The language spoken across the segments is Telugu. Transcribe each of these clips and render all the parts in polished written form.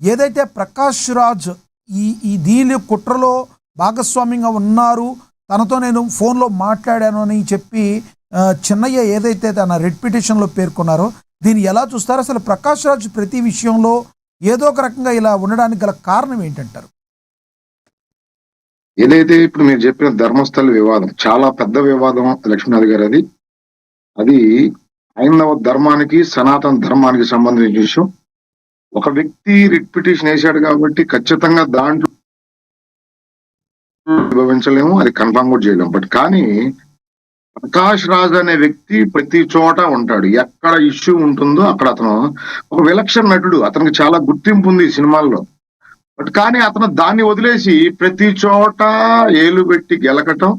ఏదైతే ప్రకాష్ రాజ్ ఈ ఈ దీని కుట్రలో భాగస్వామ్యంగా ఉన్నారు, తనతో నేను ఫోన్‌లో మాట్లాడాను అని చెప్పి చిన్నయ్య ఏదైతే తన రెడ్ పిటిషన్‌లో పేర్కొన్నారో, దీన్ని ఎలా చూస్తారు? అసలు ప్రకాష్ రాజ్ ప్రతి విషయంలో ఏదో ఒక రకంగా ఇలా ఉండడానికి గల కారణం ఏంటంటారు? ఏదైతే ఇప్పుడు మీరు చెప్పిన ధర్మస్థల వివాదం చాలా పెద్ద వివాదం లక్ష్మీనాథ్ గారు అది. అది హైందవ ధర్మానికి, సనాతన ధర్మానికి సంబంధించిన విషయం. ఒక వ్యక్తి రిట్ పిటిషన్ వేశాడు కాబట్టి ఖచ్చితంగా దాంట్లో విభవించలేము, అది కన్ఫర్మ్ కూడా చేయలేము. బట్ కానీ ప్రకాష్ రాజ్ అనే వ్యక్తి ప్రతి చోట ఉంటాడు. ఎక్కడ ఇష్యూ ఉంటుందో అక్కడ అతను ఒక విలక్షణ నటుడు. అతనికి చాలా గుర్తింపు ఉంది ఈ సినిమాల్లో. బట్ కానీ అతను దాన్ని వదిలేసి ప్రతి చోట ఏలు పెట్టి గెలకటం,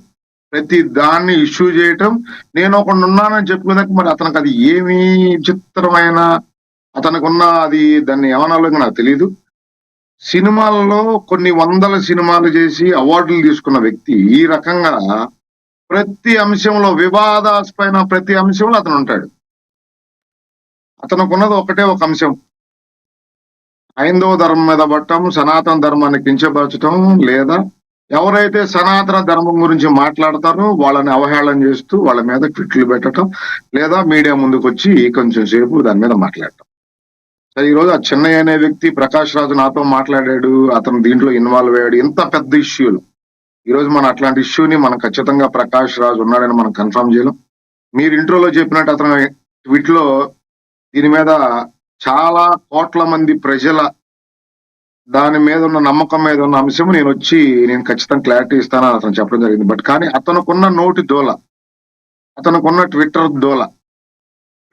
ప్రతి దాన్ని ఇష్యూ చేయటం, నేను ఒకడు ఉన్నానని చెప్పుకున్నాక మరి అతనికి అది ఏమి విచిత్రమైన అతనికి అది దాన్ని ఏమనాలో నాకు తెలియదు. సినిమాల్లో కొన్ని వందల సినిమాలు చేసి అవార్డులు తీసుకున్న వ్యక్తి ఈ రకంగా ప్రతి అంశంలో వివాదాస్పైన ప్రతి అంశంలో అతను ఉంటాడు. అతనుకున్నది ఒకటే ఒక అంశం, హైందవ ధర్మం మీద పట్టడం, సనాతన ధర్మాన్ని కించపరచడం, లేదా ఎవరైతే సనాతన ధర్మం గురించి మాట్లాడతారో వాళ్ళని అవహేళన చేస్తూ వాళ్ళ మీద ట్విట్లు పెట్టడం, లేదా మీడియా ముందుకు వచ్చి కొంచెం సేపు దాని మీద మాట్లాడటం. సరే, ఈరోజు ఆ చిన్నయ్య అనే వ్యక్తి ప్రకాష్ రాజు నాతో మాట్లాడాడు, అతను దీంట్లో ఇన్వాల్వ్ అయ్యాడు, ఇంత పెద్ద ఇష్యూలు. ఈరోజు మనం అట్లాంటి ఇష్యూని మనం ఖచ్చితంగా ప్రకాష్ రాజు ఉన్నాడని మనం కన్ఫర్మ్ చేయలేం. మీరు ఇంట్రోలో చెప్పినట్టు అతను ట్వీట్ లో దీని మీద చాలా కోట్ల మంది ప్రజల దాని మీద ఉన్న నమ్మకం మీద ఉన్న అంశం నేను ఖచ్చితంగా క్లారిటీ ఇస్తానని అతను చెప్పడం జరిగింది. బట్ కానీ అతనుకున్న నోటి దోల, అతనుకున్న ట్విట్టర్ దోల,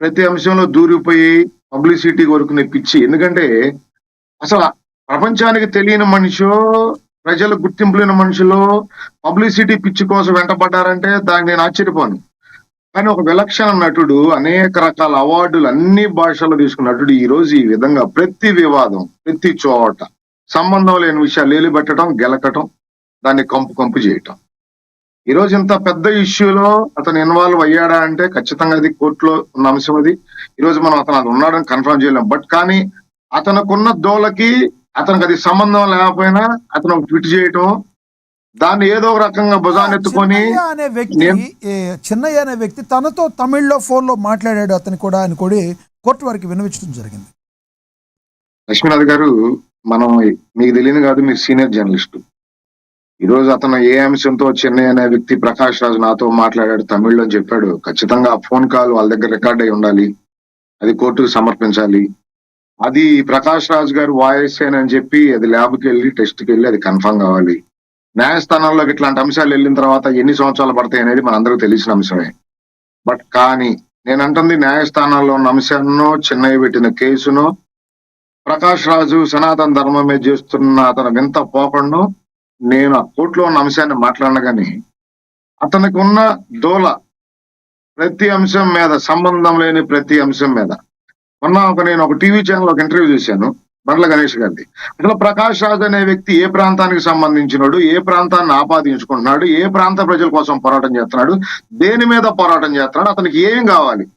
ప్రతి అంశంలో దూరిపోయి పబ్లిసిటీ కొరకు నెప్పించి, ఎందుకంటే అసలు ప్రపంచానికి తెలియని మనిషో, ప్రజలకు గుర్తింపు లేని మనుషులు పబ్లిసిటీ పిచ్చి కోసం వెంటబడ్డారంటే దానికి నేను ఆశ్చర్యపోను. కానీ ఒక విలక్షణ నటుడు, అనేక రకాల అవార్డులు అన్ని భాషల్లో తీసుకున్న నటుడు ఈ రోజు ఈ విధంగా ప్రతి వివాదం, ప్రతి చోట సంబంధం లేని విషయాలు ఏలు పెట్టడం, గెలకటం, దాన్ని కంపు చేయటం. ఈ రోజు ఇంత పెద్ద ఇష్యూలో అతను ఇన్వాల్వ్ అయ్యాడా అంటే ఖచ్చితంగా అది కోర్టులో ఉన్న అంశం. అది ఈ రోజు మనం అతను ఉన్నాడని కన్ఫర్మ్ చేయలేం. బట్ కానీ అతనుకున్న దోలకి అతనికి అది సంబంధం లేకపోయినా అతను ట్వీట్ చేయటం, దాన్ని ఏదో ఒక రకంగా భుజాన్ని ఎత్తుకొని చిన్నయ్య అనే వ్యక్తి తనతో తమిళ్లో ఫోన్ లో మాట్లాడాడు అతను కూడా అని కూడా కోర్టు వారికి విన్నవించడం జరిగింది. లక్ష్మీనాథ్ గారు, మనం మీకు తెలియదు కాదు, మీరు సీనియర్ జర్నలిస్టు. ఈ రోజు అతను ఏ అంశంతో చెన్నై అనే వ్యక్తి ప్రకాష్ రాజు నాతో మాట్లాడాడు తమిళ్లో అని చెప్పాడు, ఖచ్చితంగా ఆ ఫోన్ కాల్ వాళ్ళ దగ్గర రికార్డ్ అయి ఉండాలి, అది కోర్టుకు సమర్పించాలి. అది ప్రకాష్ రాజు గారు వాయిస్ అని చెప్పి అది ల్యాబ్కి వెళ్ళి టెస్ట్కి వెళ్ళి అది కన్ఫర్మ్ కావాలి. న్యాయస్థానంలోకి ఇట్లాంటి అంశాలు వెళ్ళిన తర్వాత ఎన్ని సంవత్సరాలు పడతాయి అనేది మనందరికీ తెలిసిన అంశమే. బట్ కానీ నేను అంటుంది న్యాయస్థానాల్లో ఉన్న అంశాన్నో, చెన్నై పెట్టిన కేసును, ప్రకాష్ రాజు సనాతన ధర్మం మీద చేస్తున్న అతను వింత పోకుండా నేను ఆ కోర్టులో ఉన్న అంశాన్ని మాట్లాడిన కానీ అతనికి ఉన్న దోల ప్రతి అంశం మీద, సంబంధం లేని ప్రతి అంశం మీద. నేను ఒక టీవీ ఛానల్ ఒక ఇంటర్వ్యూ చూశాను, బండ్ల గణేష్ గారిది. అసలు ప్రకాష్ రాజ్ అనే వ్యక్తి ఏ ప్రాంతానికి సంబంధించినాడు, ఏ ప్రాంతాన్ని ఆపాదించుకుంటున్నాడు, ఏ ప్రాంత ప్రజల కోసం పోరాటం చేస్తున్నాడు, దేని మీద పోరాటం చేస్తున్నాడు, అతనికి ఏం కావాలి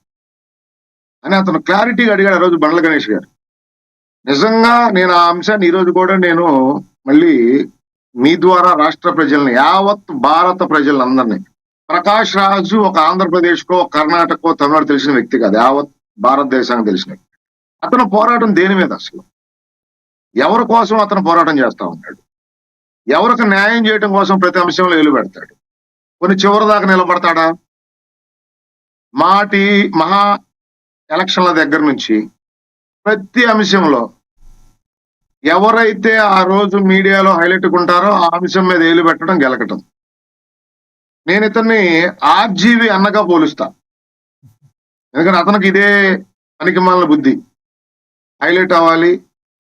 అని అతను క్లారిటీగా అడిగాడు ఆ రోజు బండ్ల గణేష్ గారు. నిజంగా నేను ఆ అంశాన్ని ఈ రోజు కూడా నేను మళ్ళీ మీ ద్వారా రాష్ట్ర ప్రజల్ని, యావత్ భారత ప్రజలందరినీ, ప్రకాష్ రాజు ఒక ఆంధ్రప్రదేశ్కో, కర్ణాటకో, తమిళనాడు తెలిసిన వ్యక్తి కాదు, యావత్ భారతదేశానికి తెలిసిన వ్యక్తి. అతను పోరాటం దేని మీద, అసలు ఎవరి కోసం అతను పోరాటం చేస్తా ఉన్నాడు, ఎవరికి న్యాయం చేయడం కోసం ప్రతి అంశంలో ఏలు పెడతాడు, కొన్ని చివరి దాకా నిలబడతాడా? మహా ఎలక్షన్ల దగ్గర నుంచి ప్రతి అంశంలో ఎవరైతే ఆ రోజు మీడియాలో హైలైట్ ఉంటారో ఆ అంశం మీద ఏలు పెట్టడం, గెలకటం. నేను ఇతన్ని ఆర్జీవి అన్నగా పోలుస్తా. ఎందుకంటే అతనికి ఇదే పనికిమాలిన బుద్ధి, హైలైట్ అవ్వాలి,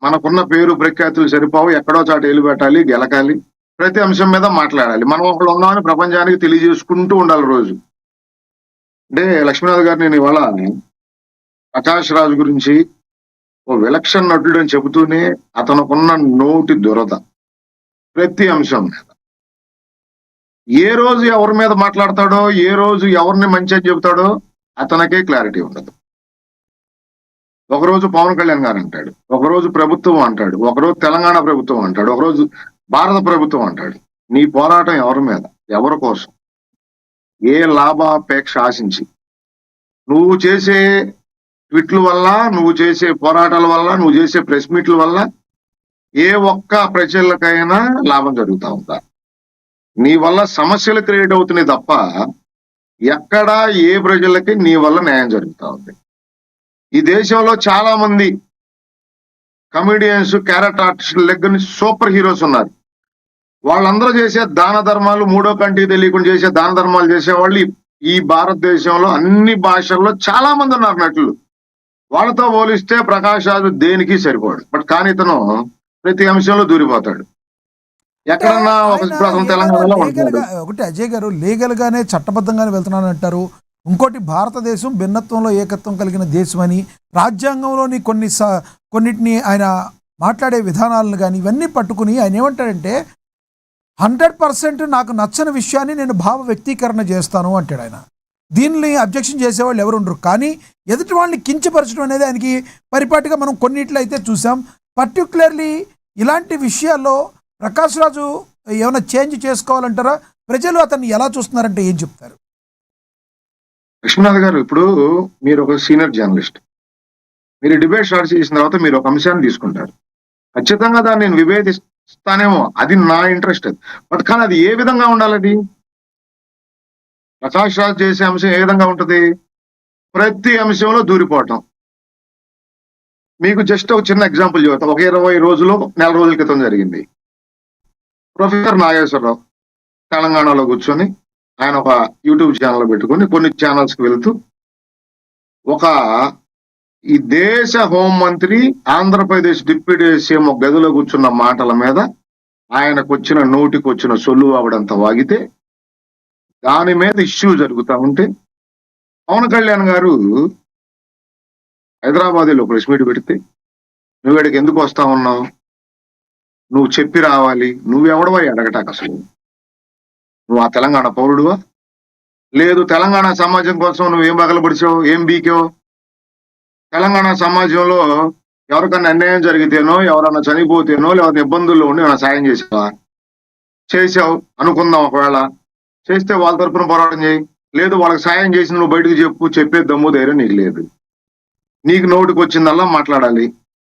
మనకున్న పేరు ప్రఖ్యాతులు సరిపోవు, ఎక్కడో చాటు ఏలు పెట్టాలి, గెలకాలి, ప్రతి అంశం మీద మాట్లాడాలి, మనం ఒకళ్ళు ఉన్నామని ప్రపంచానికి తెలియజేసుకుంటూ ఉండాలి రోజు. అంటే లక్ష్మీనాథ్ గారు, నేను ఇవాళ ప్రకాష్ రాజు గురించి ఓ విలక్షణ నటుడు అని చెబుతూనే అతనుకున్న నోటి దురద ప్రతి అంశం మీద, ఏ రోజు ఎవరి మీద మాట్లాడతాడో, ఏ రోజు ఎవరిని మంచిగా చెబుతాడో అతనికే క్లారిటీ ఉండదు. ఒకరోజు పవన్ కళ్యాణ్ గారు అంటాడు, ఒకరోజు ప్రభుత్వం అంటాడు, ఒకరోజు తెలంగాణ ప్రభుత్వం అంటాడు, ఒకరోజు భారత ప్రభుత్వం అంటాడు. నీ పోరాటం ఎవరి మీద, ఎవరి కోసం, ఏ లాభాపేక్ష ఆశించి? నువ్వు చేసే ట్వీట్ల వల్ల, నువ్వు చేసే పోరాటాల వల్ల, నువ్వు చేసే ప్రెస్ మీట్ల వల్ల ఏ ఒక్క ప్రజలకైనా లాభం జరుగుతా ఉందా? నీ వల్ల సమస్యలు క్రియేట్ అవుతున్నాయి తప్ప ఎక్కడా ఏ ప్రజలకి నీ వల్ల న్యాయం జరుగుతా ఉంది. ఈ దేశంలో చాలా మంది కమెడియన్స్, క్యారెక్టర్ ఆర్టిస్టుల దగ్గర నుంచి సూపర్ హీరోస్ ఉన్నారు. వాళ్ళందరూ చేసే దాన ధర్మాలు, మూడో కంటికి తెలియకుండా చేసే దాన ధర్మాలు చేసేవాళ్ళు ఈ భారతదేశంలో అన్ని భాషల్లో చాలా మంది ఉన్నారు నటులు. వాళ్ళతో పోలిస్తే ప్రకాష్ రాజు దేనికి సరిపోడు. బట్ కానీ ఇతను ప్రతి అంశంలో దూరిపోతాడు. ఎక్కడన్నా ఒక అతను తెలంగాణలో ఉంటున్నాడు. ఒకటి అజయ్ గారు, లీగల్ గానే చట్టబద్ధంగానే వెళ్తున్నాను అంటారు. ఇంకోటి, భారతదేశం భిన్నత్వంలో ఏకత్వం కలిగిన దేశం అని, రాజ్యాంగంలోని కొన్నిటిని ఆయన మాట్లాడే విధానాలను కానీ ఇవన్నీ పట్టుకుని ఆయన ఏమంటాడంటే 100% నాకు నచ్చని విషయాన్ని నేను భావ వ్యక్తీకరణ చేస్తాను అంటాడు ఆయన. దీన్ని అబ్జెక్షన్ చేసేవాళ్ళు ఎవరు ఉండరు. కానీ ఎదుటి వాళ్ళని కించపరచడం అనేది ఆయనకి పరిపాటిగా మనం కొన్నిట్లో అయితే చూసాం. పర్టికులర్లీ ఇలాంటి విషయాల్లో ప్రకాష్ రాజు ఏమైనా చేంజ్ చేసుకోవాలంటారా? ప్రజలు అతన్ని ఎలా చూస్తున్నారంటే ఏం చెప్తారు? విశ్వనాథ్ గారు, ఇప్పుడు మీరు ఒక సీనియర్ జర్నలిస్ట్, మీరు డిబేట్ స్టార్ట్ చేసిన తర్వాత మీరు ఒక అంశాన్ని తీసుకుంటారు. ఖచ్చితంగా దాన్ని నేను విభేదిస్తానేమో, అది నా ఇంట్రెస్ట్. బట్ కానీ అది ఏ విధంగా ఉండాలి? ప్రకాష్ రాజ్ చేసే అంశం ఏ విధంగా ఉంటది? ప్రతి అంశంలో దూరిపోవటం. మీకు జస్ట్ ఒక చిన్న ఎగ్జాంపుల్ చెబుతాం. ఒక 20 రోజులు, నెల రోజుల క్రితం జరిగింది. ప్రొఫెసర్ నాగేశ్వరరావు తెలంగాణలో కూర్చొని ఆయన ఒక యూట్యూబ్ ఛానల్ పెట్టుకొని కొన్ని ఛానల్స్ కి వెళ్తూ ఈ దేశ హోంమంత్రి, ఆంధ్రప్రదేశ్ డిప్యూటీ సీఎం ఒక గదిలో కూర్చున్న మాటల మీద ఆయనకు వచ్చిన నోటికి వచ్చిన సొల్లు అవడంత వాగితే దాని మీద ఇష్యూ జరుగుతా ఉంటే పవన్ కళ్యాణ్ గారు హైదరాబాద్లో ప్రెస్ మీట్ పెడితే నువ్వు ఇక్కడికి ఎందుకు వస్తా ఉన్నావు, నువ్వు చెప్పి రావాలి, నువ్వెవడవా అడగటాక? అసలు నువ్వు ఆ తెలంగాణ పౌరుడువా? లేదు తెలంగాణ సమాజం కోసం నువ్వేం పగలబడిచావు, ఏం బీకావు? తెలంగాణ సమాజంలో ఎవరికన్నా అన్యాయం జరిగితేనో, ఎవరన్నా చనిపోతేనో, లేకపోతే ఇబ్బందుల్లో ఉండి ఏమైనా సాయం చేసావా? చేసావు అనుకుందాం. ఒకవేళ చేస్తే వాళ్ళ తరపున పోరాటం చేయి. లేదు వాళ్ళకి సాయం చేసి నువ్వు బయటకు చెప్పే దమ్ము ధైర్యం నీకు లేదు. నీకు నోటికి వచ్చిందల్లా మాట్లాడాలి,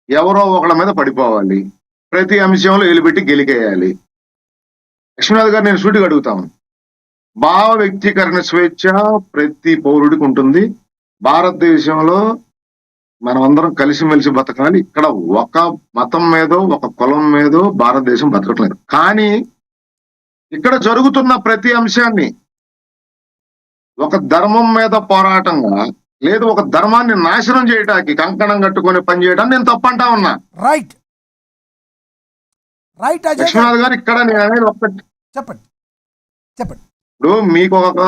ఎవరో ఒకళ్ళ మీద పడిపోవాలి, ప్రతి అంశంలో ఎలిపెట్టి గెలికేయాలి. లక్ష్మీనాథ్ గారు, నేను సూటిగా అడుగుతాను, భావ వ్యక్తీకరణ స్వేచ్ఛ ప్రతి పౌరుడికి ఉంటుంది. భారతదేశంలో మనం అందరం కలిసిమెలిసి బతకాలి. ఇక్కడ ఒక మతం మీదో, ఒక కులం మీదో భారతదేశం బతకట్లేదు. కానీ ఇక్కడ జరుగుతున్న ప్రతి అంశాన్ని ఒక ధర్మం మీద పోరాటంగా, లేదు ఒక ధర్మాన్ని నాశనం చేయడానికి కంకణం కట్టుకొని పనిచేయడానికి నేను తప్పంటా ఉన్నా. రైట్ రైట్ లక్ష్మీనాథ్ గారు, ఇక్కడ నేను అనేది ఒక్కటి చెప్పండి. ఇప్పుడు మీకు ఒక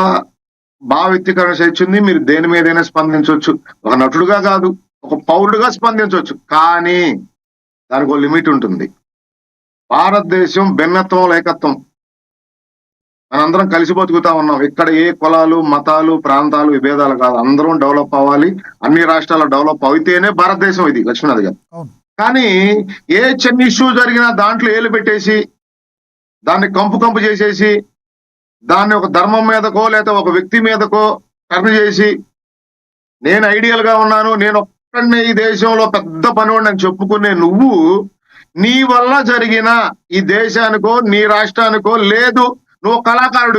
భావ వ్యక్తీకరణ స్వేచ్ఛ ఉంది, మీరు దేని మీదైనా స్పందించవచ్చు. ఒక నటుడుగా కాదు, ఒక పౌరుడుగా స్పందించవచ్చు. కానీ దానికి ఒక లిమిట్ ఉంటుంది. భారతదేశం భిన్నత్వం ఏకత్వం, మనందరం కలిసి బతుకుతా ఉన్నాం. ఇక్కడ ఏ కులాలు, మతాలు, ప్రాంతాలు, విభేదాలు కాదు. అందరం డెవలప్ అవ్వాలి. అన్ని రాష్ట్రాలు డెవలప్ అయితేనే భారతదేశం ఇది. లక్ష్మీనాథ్ గారు, కానీ ఏ చిన్న ఇష్యూ జరిగినా దాంట్లో ఏలు పెట్టేసి, దాన్ని కంపు చేసేసి, దాన్ని ఒక ధర్మం మీదకో లేదా ఒక వ్యక్తి మీదకో టర్న్ చేసి, నేను ఐడియల్ గా ఉన్నాను, నేను ఒక్కడిని ఈ దేశంలో పెద్ద పనివాడిని అని చెప్పుకునే నువ్వు, నీ వల్ల జరిగిన ఈ దేశానికో నీ రాష్ట్రానికో, లేదు నువ్వు కళాకారుడు